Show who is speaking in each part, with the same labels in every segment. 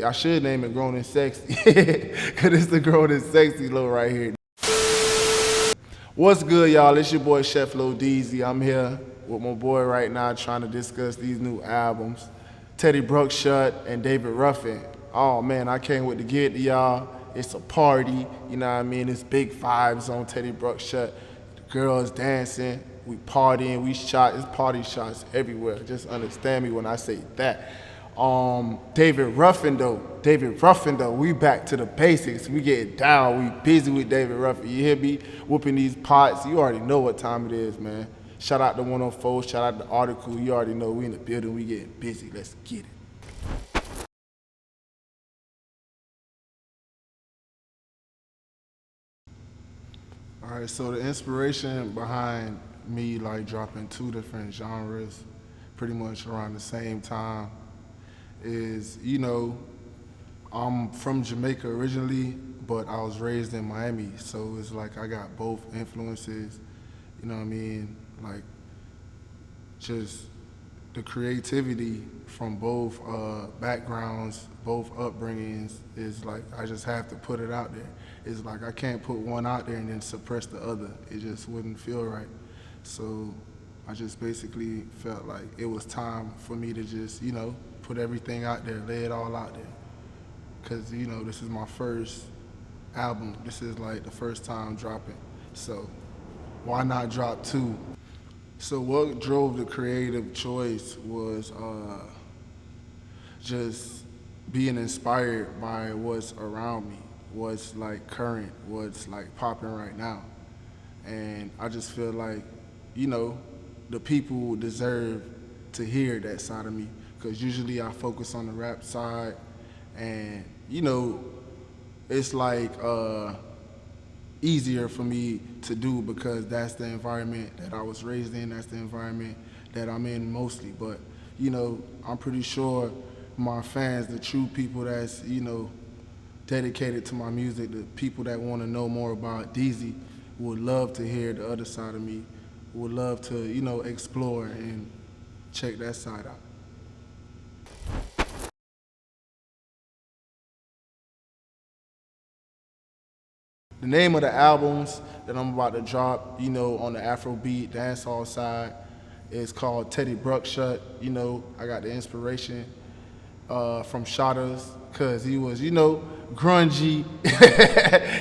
Speaker 1: Sexy. I should name it Grown and Sexy, because it's the Grown and Sexy low right here. What's good, y'all? It's your boy Cheflodeezy. I'm here with my boy right now trying to discuss these new albums, Teddy Bruckshut and David Ruffin. Oh man, I can't wait to get to y'all. It's a party, you know what I mean? It's big vibes on Teddy Bruckshut. The girls dancing, we partying, we shot. It's party shots everywhere. Just understand me when I say that. David Ruffin though, we back to the basics. We getting down, we busy with David Ruffin. You hear me? Whooping these pots. You already know what time it is, man. Shout out to 104, shout out to Artekal. You already know we in the building, we getting busy. Let's get it. All right, so the inspiration behind me like dropping two different genres pretty much around the same time is, I'm from Jamaica originally, but I was raised in Miami, so it's like I got both influences, you know what I mean? Like, just the creativity from both backgrounds, both upbringings is like, I just have to put it out there. It's like I can't put one out there and then suppress the other. It just wouldn't feel right. So I just basically felt like it was time for me to just, put everything out there, lay it all out there. Cause this is my first album. This is like the first time dropping. So why not drop two? So what drove the creative choice was just being inspired by what's around me, what's like current, what's like popping right now. And I just feel like, the people deserve to hear that side of me. Because usually I focus on the rap side, and it's like easier for me to do because that's the environment that I was raised in, that's the environment that I'm in mostly. But I'm pretty sure my fans, the true people that's dedicated to my music, the people that want to know more about Deezy, would love to hear the other side of me, would love to explore and check that side out. The name of the albums that I'm about to drop, on the Afrobeat dancehall side, is called Teddy Bruckshut. I got the inspiration from Shotters, cause he was, grungy.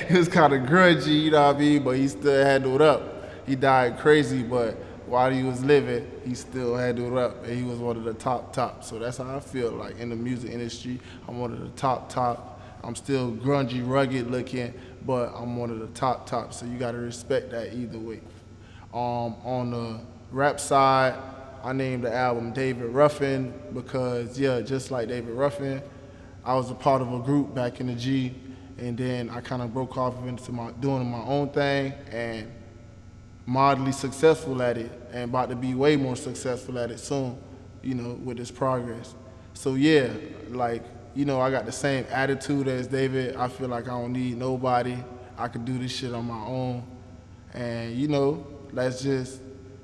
Speaker 1: He was kind of grungy, you know what I mean? But he still handled up. He died crazy, but while he was living, he still handled up, and he was one of the top. So that's how I feel like in the music industry. I'm one of the top. I'm still grungy, rugged looking, but I'm one of the top. So you gotta respect that either way. On the rap side, I named the album David Ruffin because, just like David Ruffin, I was a part of a group back in the G, and then I kind of broke off into doing my own thing, and mildly successful at it, and about to be way more successful at it soon, with this progress. So I got the same attitude as David. I feel like I don't need nobody. I can do this shit on my own. And let's just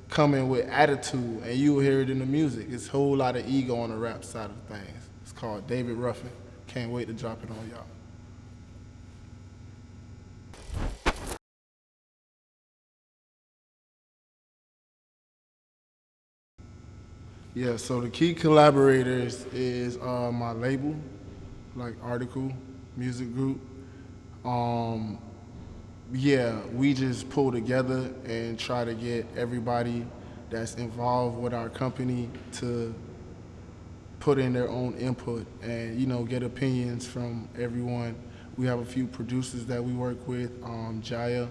Speaker 1: come in with attitude, and you will hear it in the music. It's a whole lot of ego on the rap side of things. It's called David Ruffin. Can't wait to drop it on y'all. Yeah, so the key collaborators is my label, like Artekal Music Group. Um, we just pull together and try to get everybody that's involved with our company to put in their own input and get opinions from everyone. We have a few producers that we work with, Jaya,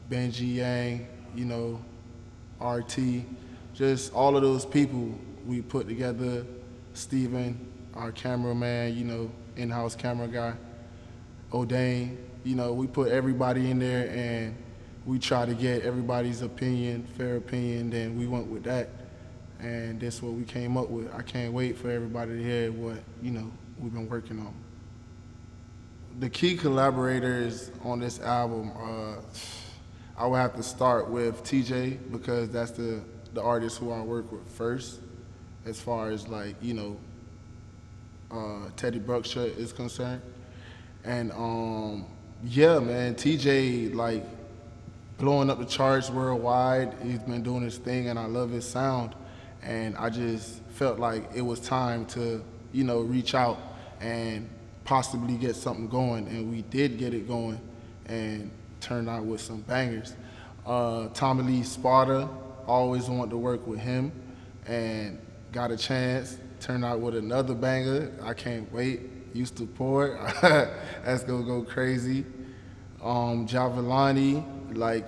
Speaker 1: Benji Yang, RT, just all of those people we put together. Steven, our cameraman, in-house camera guy, O'Dane, we put everybody in there and we try to get everybody's opinion, fair opinion, then we went with that. And that's what we came up with. I can't wait for everybody to hear what, we've been working on. The key collaborators on this album, I would have to start with TJ because that's the artist who I work with first, as far as like, Teddy Bruckshut is concerned. And yeah, man, TJ like blowing up the charts worldwide. He's been doing his thing, and I love his sound. And I just felt like it was time to, reach out and possibly get something going. And we did get it going, and turned out with some bangers. Tommy Lee Sparta, always wanted to work with him, and got a chance. Turned out with another banger. I can't wait. Used to pour it. That's gonna go crazy. Javalani, like,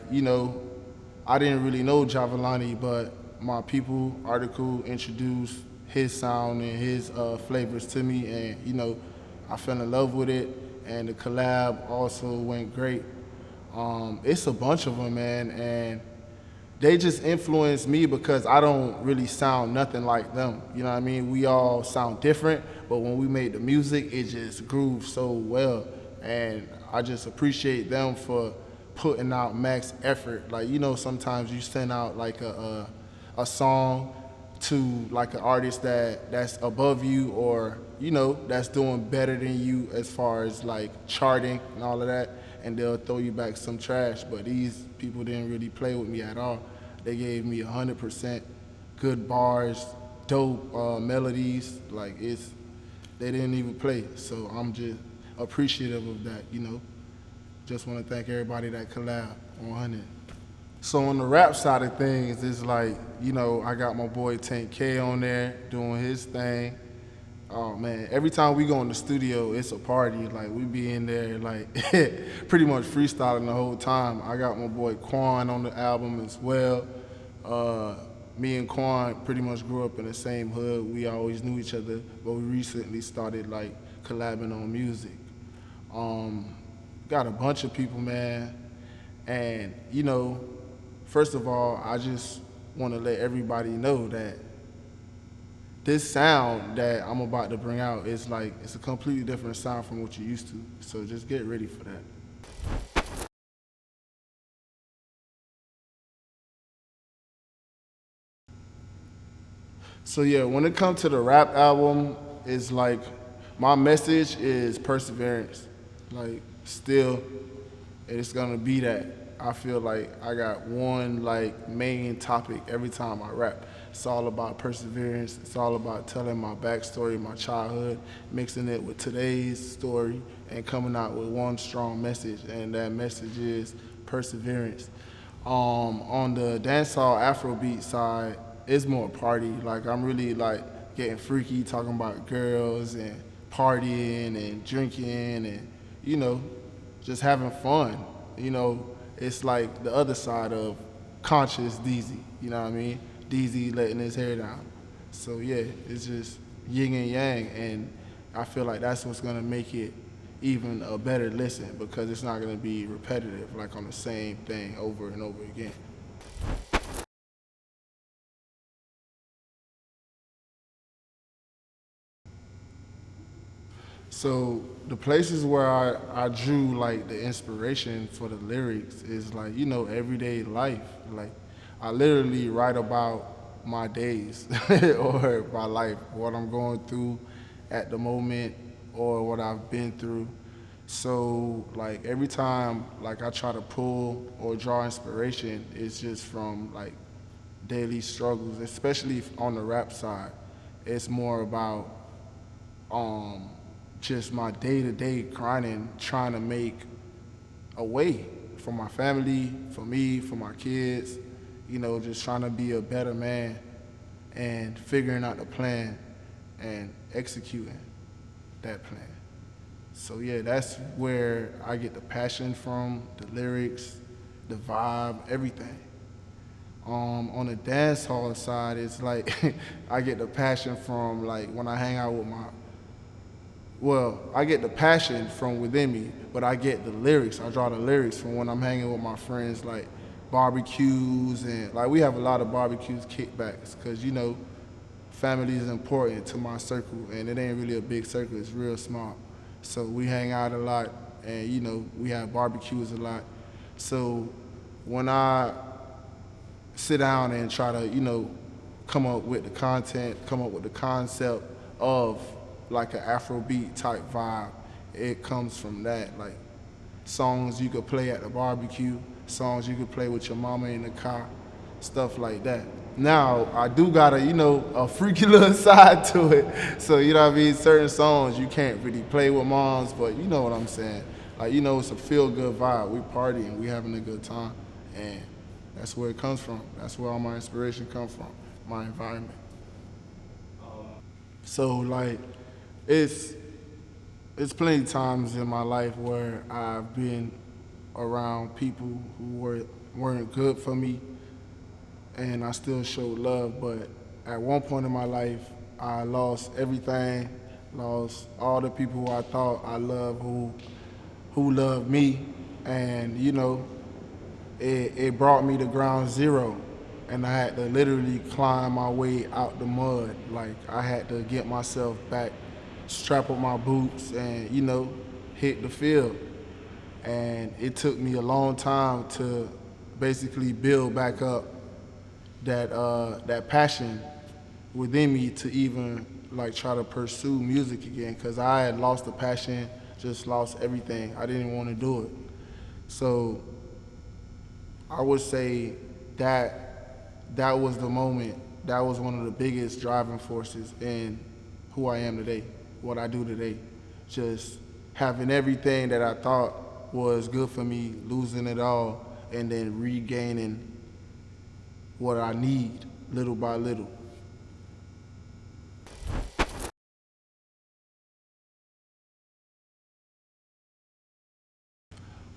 Speaker 1: I didn't really know Javalani, but my people, Article, introduced his sound and his flavors to me, and, I fell in love with it, and the collab also went great. It's a bunch of them, man, and they just influence me because I don't really sound nothing like them. You know what I mean? We all sound different, but when we made the music, it just grooves so well. And I just appreciate them for putting out max effort. Like, sometimes you send out like a song to like an artist that's above you, or, that's doing better than you as far as like charting and all of that, and they'll throw you back some trash. But these people didn't really play with me at all. They gave me 100% good bars, dope melodies. Like, they didn't even play. So I'm just appreciative of that, Just want to thank everybody that collab on 100. So on the rap side of things, it's like, I got my boy Tank K on there doing his thing. Oh man, every time we go in the studio, it's a party. Like, we be in there like pretty much freestyling the whole time. I got my boy Quan on the album as well. Me and Quan pretty much grew up in the same hood. We always knew each other, but we recently started like collabing on music. Got a bunch of people, man. And, first of all, I just want to let everybody know that this sound that I'm about to bring out is like, it's a completely different sound from what you're used to. So just get ready for that. So yeah, when it comes to the rap album, it's like my message is perseverance. Like, still, it's gonna be that. I feel like I got one like main topic every time I rap. It's all about perseverance. It's all about telling my backstory, my childhood, mixing it with today's story, and coming out with one strong message. And that message is perseverance. On the dancehall Afrobeat side, it's more party. Like, I'm really like getting freaky, talking about girls and partying and drinking and, just having fun. It's like the other side of conscious Deezy, you know what I mean? Deezy letting his hair down. So yeah, it's just yin and yang, and I feel like that's what's gonna make it even a better listen, because it's not gonna be repetitive, like on the same thing over and over again. So the places where I drew like the inspiration for the lyrics is like, everyday life. Like, I literally write about my days or my life, what I'm going through at the moment or what I've been through. So like every time like I try to pull or draw inspiration, it's just from like daily struggles, especially on the rap side. It's more about um, just my day-to-day grinding, trying to make a way for my family, for me, for my kids, just trying to be a better man and figuring out the plan and executing that plan. So yeah, that's where I get the passion from, the lyrics, the vibe, everything. On the dance hall side, it's like I get the passion from like when I hang out with I get the passion from within me, but I get the lyrics. I draw the lyrics from when I'm hanging with my friends, like barbecues, and like we have a lot of barbecues, kickbacks, because family is important to my circle, and it ain't really a big circle, it's real small. So we hang out a lot, and we have barbecues a lot. So when I sit down and try to, come up with the content, come up with the concept of like an Afrobeat type vibe. It comes from that, like songs you could play at the barbecue, songs you could play with your mama in the car, stuff like that. Now, I do got a freaky little side to it. So, you know what I mean? Certain songs you can't really play with moms, but you know what I'm saying. Like, it's a feel good vibe. We partying, we having a good time. And that's where it comes from. That's where all my inspiration comes from, my environment. So, like, it's it's plenty times in my life where I've been around people who weren't good for me, and I still showed love. But at one point in my life, I lost everything, lost all the people who I thought I loved, who loved me, and it brought me to ground zero, and I had to literally climb my way out the mud. Like I had to get myself back, strap up my boots, and hit the field. And it took me a long time to basically build back up that passion within me to even like try to pursue music again, because I had lost the passion, just lost everything. I didn't want to do it. So I would say that was the moment. That was one of the biggest driving forces in who I am today, what I do today. Just having everything that I thought was good for me, losing it all, and then regaining what I need little by little.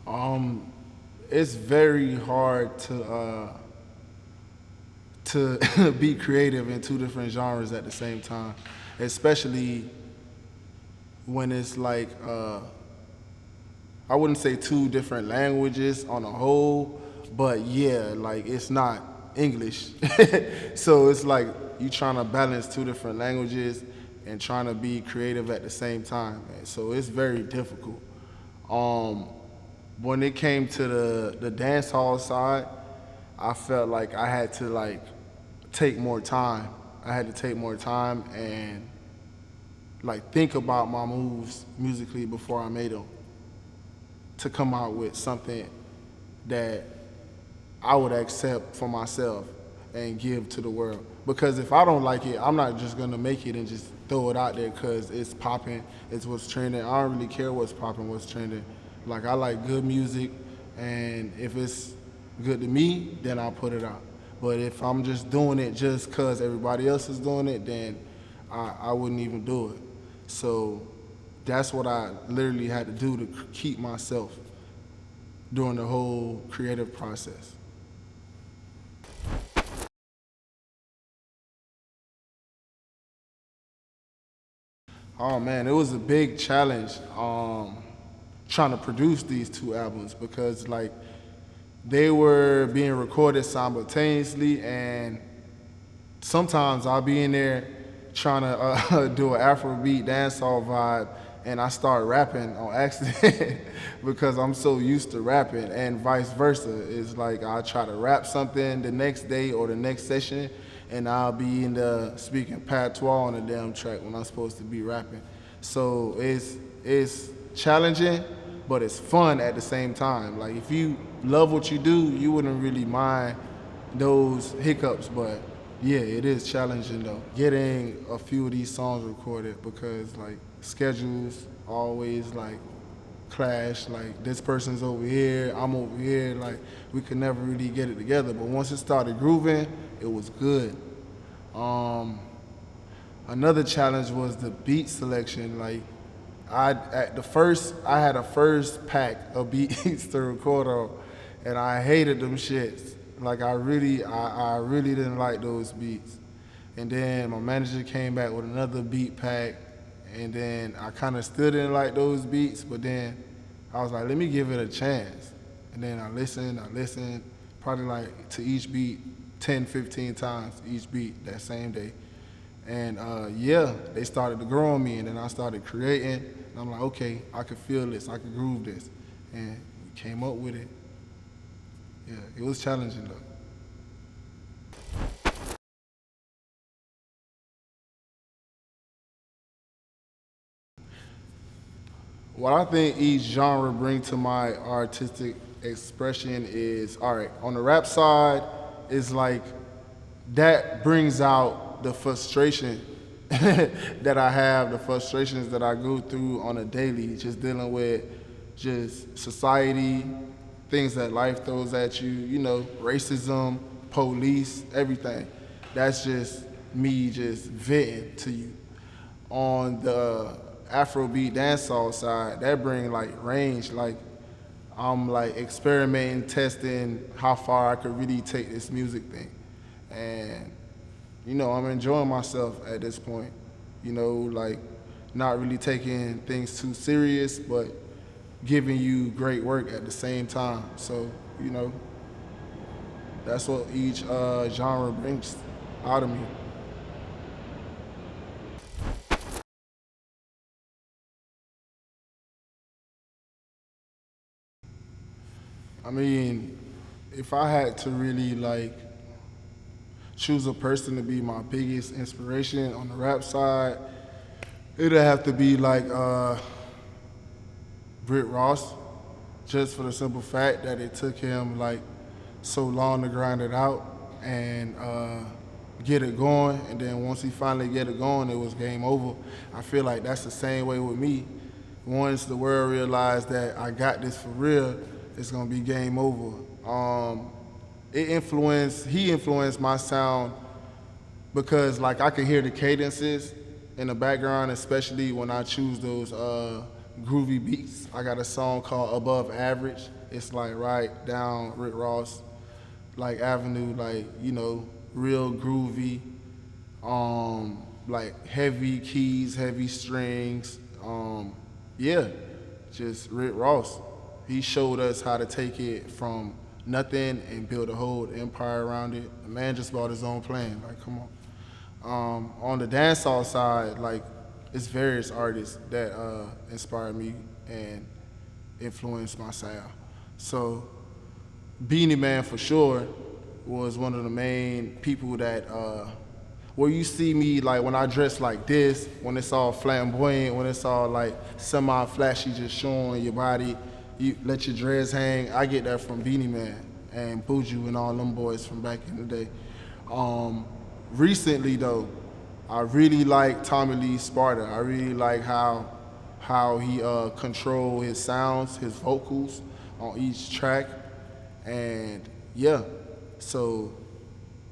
Speaker 1: Um, it's very hard to be creative in two different genres at the same time, especially when it's like I wouldn't say two different languages on a whole, but yeah, like it's not English. So it's like you trying to balance two different languages and trying to be creative at the same time, man. So it's very difficult. Um, when it came to the dance hall side, I felt like I had to like take more time. I had to take more time and like think about my moves musically before I made them to come out with something that I would accept for myself and give to the world. Because if I don't like it, I'm not just gonna make it and just throw it out there because it's popping, it's what's trending. I don't really care what's popping, what's trending. Like I like good music, and if it's good to me, then I'll put it out. But if I'm just doing it just cause everybody else is doing it, then I wouldn't even do it. So that's what I literally had to do to keep myself during the whole creative process. Oh man, it was a big challenge trying to produce these two albums because like they were being recorded simultaneously, and sometimes I'll be in there trying to do an Afrobeat dancehall vibe, and I start rapping on accident because I'm so used to rapping, and vice versa. It's like I try to rap something the next day or the next session, and I'll be in the speaking patois on the damn track when I'm supposed to be rapping. So it's challenging, but it's fun at the same time. Like if you love what you do, you wouldn't really mind those hiccups, but yeah, it is challenging though. Getting a few of these songs recorded because like schedules always like clash. Like this person's over here, I'm over here. Like we could never really get it together. But once it started grooving, it was good. Um, Another challenge was the beat selection. Like I had a first pack of beats to record on, and I hated them shits. Like I really didn't like those beats. And then my manager came back with another beat pack, and then I kind of still didn't like those beats. But then I was like, let me give it a chance. And then I listened, probably like to each beat 10, 15 times each beat that same day. And yeah, they started to grow on me, and then I started creating. And I'm like, okay, I could feel this, I could groove this, and we came up with it. Yeah, it was challenging though. What I think each genre bring to my artistic expression is, all right, on the rap side, it's like that brings out the frustration that I have, the frustrations that I go through on a daily, just dealing with just society, things that life throws at you, racism, police, everything. That's just me just venting to you. On the Afrobeat dancehall side, that bring like range, like I'm like experimenting, testing how far I could really take this music thing. And I'm enjoying myself at this point. Like not really taking things too serious, but giving you great work at the same time. So, that's what each genre brings out of me. I mean, if I had to really like choose a person to be my biggest inspiration on the rap side, it'd have to be like Britt Ross, just for the simple fact that it took him like so long to grind it out and get it going, and then once he finally get it going, it was game over. I feel like that's the same way with me. Once the world realized that I got this for real, it's gonna be game over. He influenced my sound because like I could hear the cadences in the background, especially when I choose those groovy beats. I got a song called Above Average. It's like right down Rick Ross like avenue, like, real groovy, like heavy keys, heavy strings. Yeah, just Rick Ross. He showed us how to take it from nothing and build a whole empire around it. The man just bought his own plane. Like, come on. On the dancehall side, like, it's various artists that inspired me and influenced my sound. So, Beanie Man for sure was one of the main people that where you see me like when I dress like this, when it's all flamboyant, when it's all like semi-flashy, just showing your body, you let your dreads hang. I get that from Beanie Man and Buju and all them boys from back in the day. Recently though, I really like Tommy Lee Sparta. I really like how he control his sounds, his vocals on each track. And yeah, so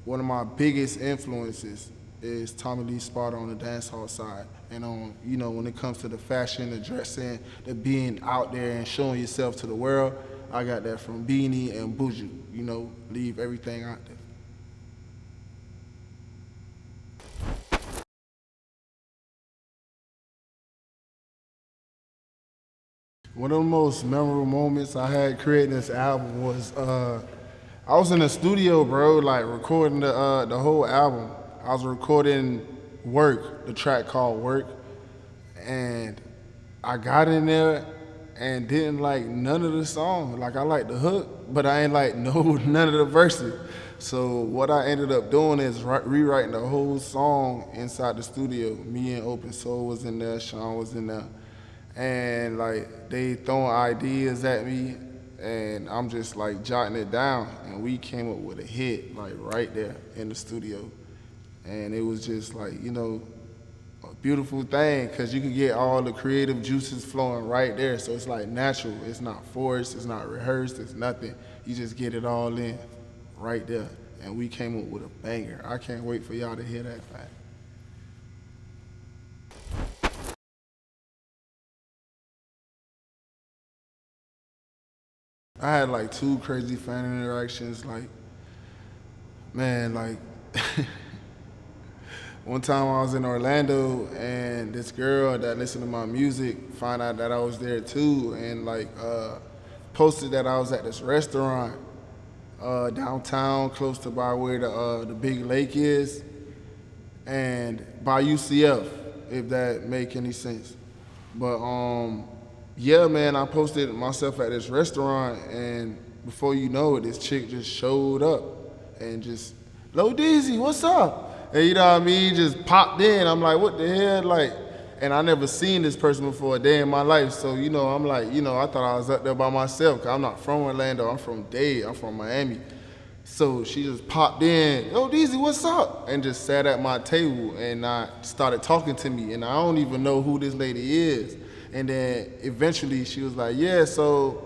Speaker 1: one of my biggest influences is Tommy Lee Sparta on the dancehall side. And on, when it comes to the fashion, the dressing, the being out there and showing yourself to the world, I got that from Beanie and Buju, leave everything out there. One of the most memorable moments I had creating this album was I was in the studio, bro, like recording the whole album. I was recording Work, the track called Work, and I got in there and didn't like none of the song. Like I liked the hook, but I ain't like no none of the verses. So what I ended up doing is rewriting the whole song inside the studio. Me and Open Soul was in there, Sean was in there, and like they throwing ideas at me, and I'm just like jotting it down, and we came up with a hit like right there in the studio, and it was just like a beautiful thing because you can get all the creative juices flowing right there. So it's like natural. It's not forced. It's not rehearsed. It's nothing. You just get it all in right there, and we came up with a banger. I can't wait for y'all to hear that fact. I had like two crazy fan interactions. Like, man, like one time I was in Orlando and this girl that listened to my music found out that I was there too, and like posted that I was at this restaurant downtown, close to by where the big lake is, and by UCF, if that make any sense. But yeah, man, I posted myself at this restaurant, and before you know it, this chick just showed up and just, Lodeezy, what's up? And you know what I mean? Just popped in. I'm like, what the hell? Like, and I never seen this person before a day in my life. So I'm like, I thought I was up there by myself. 'Cause I'm not from Orlando. I'm from Dade. I'm from Miami. So she just popped in, yo, Deezy, what's up? And just sat at my table and started talking to me. And I don't even know who this lady is. And then eventually she was like, yeah, so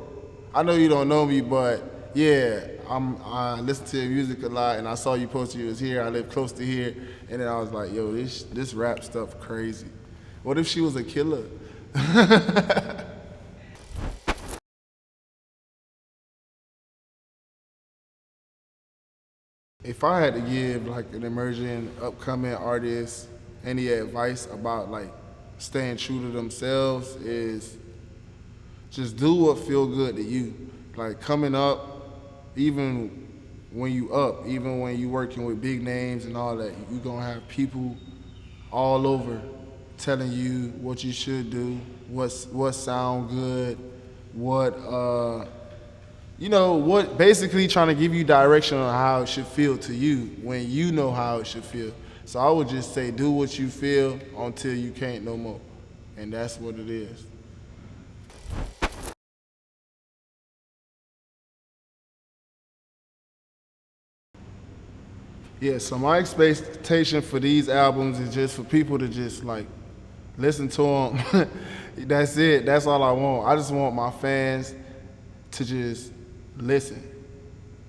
Speaker 1: I know you don't know me, but yeah, I listen to your music a lot, and I saw you posted you was here. I live close to here. And then I was like, yo, this rap stuff crazy. What if she was a killer? If I had to give like an emerging upcoming artist any advice about like staying true to themselves is just do what feel good to you. Like coming up, even when you up, even when you working with big names and all that, you gonna have people all over telling you what you should do, what sound good, what what basically trying to give you direction on how it should feel to you when you know how it should feel. So I would just say do what you feel until you can't no more. And that's what it is. Yeah, so my expectation for these albums is just for people to just like listen to them. That's it. That's all I want. I just want my fans to just listen,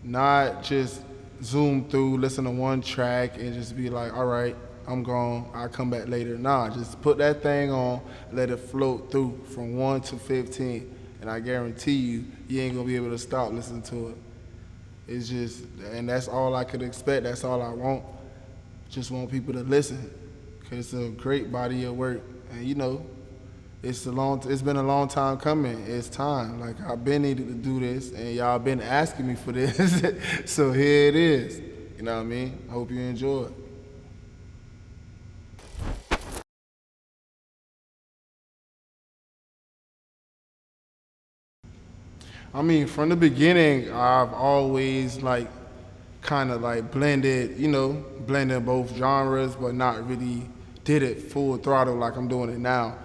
Speaker 1: not just zoom through, listen to one track, and just be like, all right, I'm gone. I'll come back later. Nah, just put that thing on, let it float through from 1 to 15, and I guarantee you, you ain't gonna be able to stop listening to it. It's just, and that's all I could expect. That's all I want. Just want people to listen, cause it's a great body of work, and it's been a long time coming. It's time. Like I've been needed to do this, and y'all been asking me for this, so here it is. You know what I mean? I hope you enjoy it. I mean, from the beginning, I've always like kind of like blended both genres, but not really did it full throttle like I'm doing it now.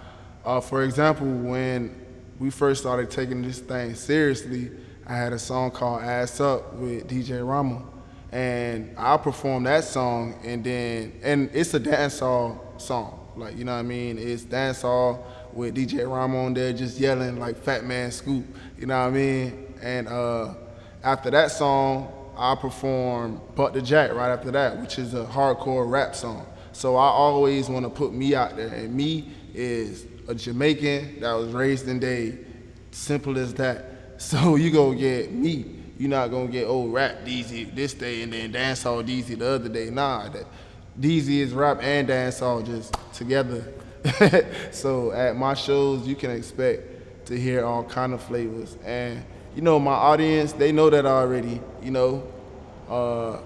Speaker 1: For example, when we first started taking this thing seriously, I had a song called Ass Up with DJ Rama. And I performed that song, and it's a dancehall song. Like, you know what I mean? It's dancehall with DJ Rama on there just yelling like Fat Man Scoop, you know what I mean? And after that song, I performed Butt the Jack right after that, which is a hardcore rap song. So I always want to put me out there, and me is a Jamaican that was raised in Dade. Simple as that. So you gonna get me. You're not gonna get rap Deezy this day and then dancehall Deezy the other day. Nah, that Deezy is rap and dancehall just together. So at my shows, you can expect to hear all kind of flavors. And my audience, they know that already. Uh,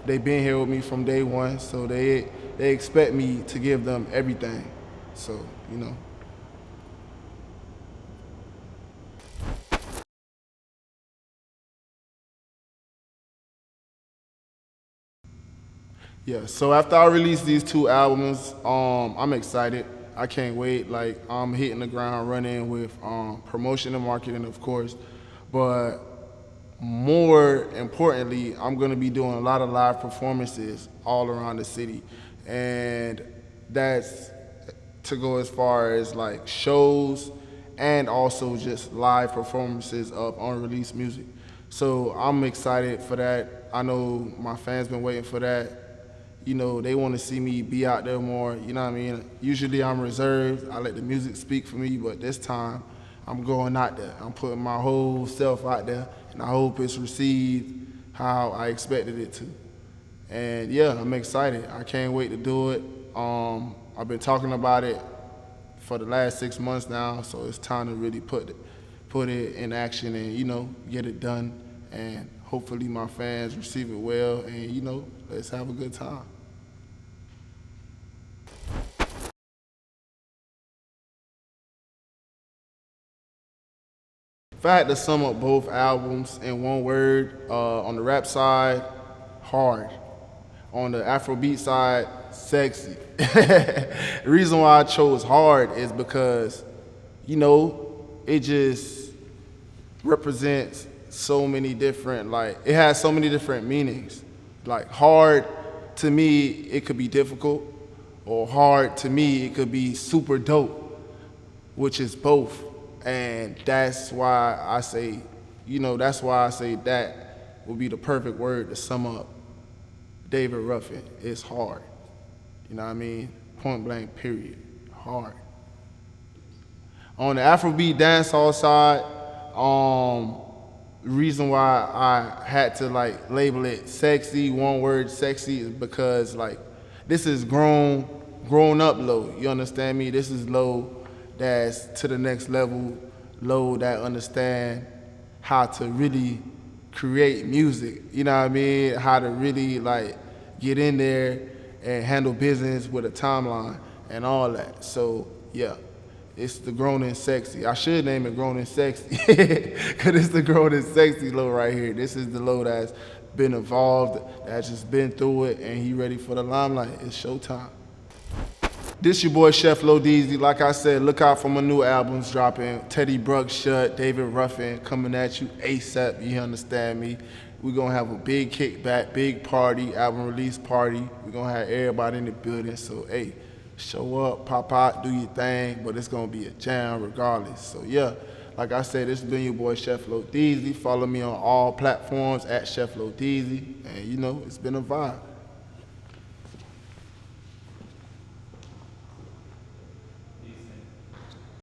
Speaker 1: they been here with me from day one, so they expect me to give them everything. So. Yeah, so after I release these two albums, I'm excited. I can't wait. Like I'm hitting the ground running with promotion and marketing, of course, but more importantly, I'm gonna be doing a lot of live performances all around the city, and that's to go as far as like shows and also just live performances of unreleased music. So I'm excited for that. I know my fans been waiting for that. They want to see me be out there more. You know what I mean? Usually I'm reserved. I let the music speak for me, but this time I'm going out there. I'm putting my whole self out there, and I hope it's received how I expected it to. And yeah, I'm excited. I can't wait to do it. I've been talking about it for the last 6 months now, so it's time to really put it in action and get it done. And hopefully my fans receive it well, and let's have a good time. If I had to sum up both albums in one word, on the rap side, hard. On the Afrobeat side, sexy. The reason why I chose hard is because, it just represents so many different, like, it has so many different meanings. Like, hard to me, it could be difficult, or hard to me, it could be super dope, which is both. And that's why I say, that would be the perfect word to sum up David Ruffin. It's hard. You know what I mean? Point blank, period. Hard. On the Afrobeat dancehall side, the reason why I had to like label it sexy, one word sexy, is because like this is grown up low. You understand me? This is low that's to the next level, low that understand how to really create music. You know what I mean? How to really like get in there and handle business with a timeline and all that. So yeah, it's the grown and sexy. I should name it grown and sexy, cause it's the grown and sexy low right here. This is the low that's been evolved, that's just been through it, and he ready for the limelight. It's showtime. This your boy Cheflodeezy. Like I said, look out for my new albums dropping. Teddy Bruckshut, David Ruffin coming at you ASAP. You understand me? We're gonna have a big kickback, big party, album release party. We're gonna have everybody in the building. So hey, show up, pop out, do your thing, but it's gonna be a jam regardless. So yeah, like I said, this has been your boy Cheflodeezy. Follow me on all platforms at Cheflodeezy, and it's been a vibe.